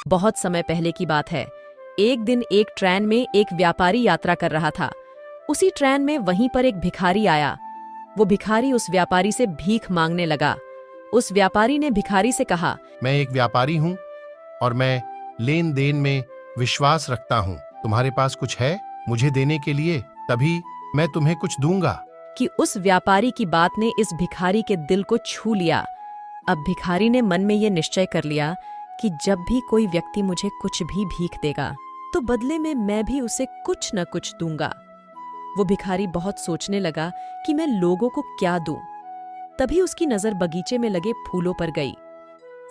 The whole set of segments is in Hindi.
बहुत समय पहले की बात है। एक दिन एक ट्रेन में एक व्यापारी यात्रा कर रहा था। उसी ट्रेन में वहीं पर एक भिखारी आया। वो भिखारी उस व्यापारी से भीख मांगने लगा। उस व्यापारी ने भिखारी से कहा, मैं एक व्यापारी हूँ और मैं लेन देन में विश्वास रखता हूँ। तुम्हारे पास कुछ है मुझे देने के लिए? तभी मैं तुम्हें कुछ दूंगा। कि उस व्यापारी की बात ने इस भिखारी के दिल को छू लिया। अब भिखारी ने मन में ये निश्चय कर लिया कि जब भी कोई व्यक्ति मुझे कुछ भी भीख देगा तो बदले में मैं भी उसे कुछ न कुछ दूंगा। वो भिखारी बहुत सोचने लगा कि मैं लोगों को क्या दूं। तभी उसकी नजर बगीचे में लगे फूलों पर गई।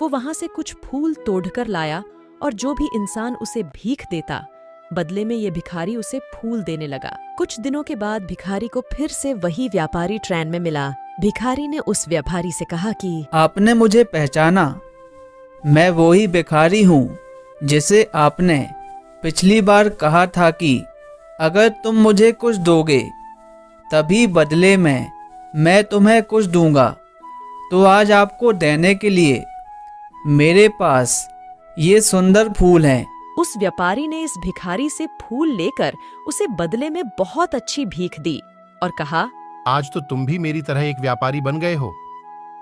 वो वहां से कुछ फूल तोड़कर लाया और जो भी इंसान उसे भीख देता बदले में ये भिखारी उसे फूल देने लगा। कुछ दिनों के बाद भिखारी को फिर से वही व्यापारी ट्रेन में मिला। भिखारी ने उस व्यापारी से कहा कि आपने मुझे पहचाना? मैं वही भिखारी हूँ जिसे आपने पिछली बार कहा था कि अगर तुम मुझे कुछ दोगे तभी बदले में मैं तुम्हें कुछ दूंगा। तो आज आपको देने के लिए मेरे पास ये सुंदर फूल हैं। उस व्यापारी ने इस भिखारी से फूल लेकर उसे बदले में बहुत अच्छी भीख दी और कहा, आज तो तुम भी मेरी तरह एक व्यापारी बन गए हो।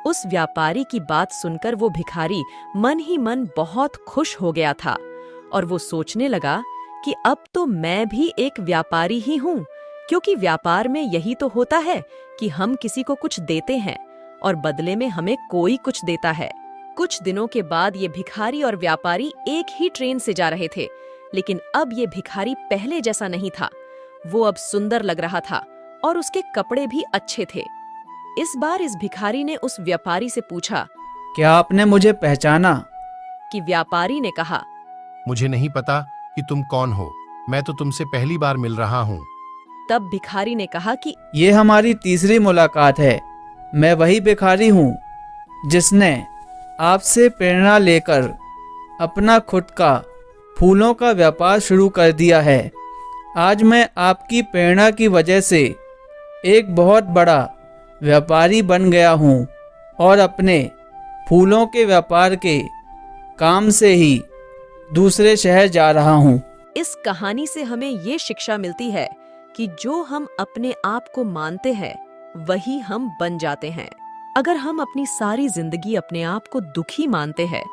उस व्यापारी की बात सुनकर वो भिखारी मन ही मन बहुत खुश हो गया था और वो सोचने लगा कि अब तो मैं भी एक व्यापारी ही हूँ, क्योंकि व्यापार में यही तो होता है कि हम किसी को कुछ देते हैं और बदले में हमें कोई कुछ देता है। कुछ दिनों के बाद ये भिखारी और व्यापारी एक ही ट्रेन से जा रहे थे, लेकिन अब ये भिखारी पहले जैसा नहीं था। वो अब सुंदर लग रहा था और उसके कपड़े भी अच्छे थे। इस बार इस भिखारी ने उस व्यापारी से पूछा, क्या आपने मुझे पहचाना? कि व्यापारी ने कहा, मुझे नहीं पता कि तुम कौन हो, मैं तो तुमसे पहली बार मिल रहा हूँ। तब भिखारी ने कहा कि ये हमारी तीसरी मुलाकात है। मैं वही भिखारी हूँ जिसने आपसे प्रेरणा लेकर अपना खुद का फूलों का व्यापार शुरू कर दिया है। आज मैं आपकी प्रेरणा की वजह से एक बहुत बड़ा व्यापारी बन गया हूँ और अपने फूलों के व्यापार के काम से ही दूसरे शहर जा रहा हूँ। इस कहानी से हमें ये शिक्षा मिलती है कि जो हम अपने आप को मानते हैं वही हम बन जाते हैं। अगर हम अपनी सारी जिंदगी अपने आप को दुखी मानते हैं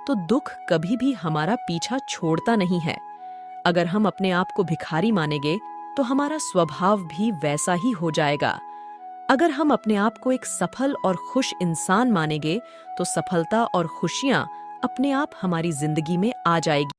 तो दुख कभी भी हमारा पीछा छोड़ता नहीं है। अगर हम अपने आप को भिखारी मानेंगे तो हमारा स्वभाव भी वैसा ही हो जाएगा। अगर हम अपने आप को एक सफल और खुश इंसान मानेंगे तो सफलता और खुशियां अपने आप हमारी जिंदगी में आ जाएगी।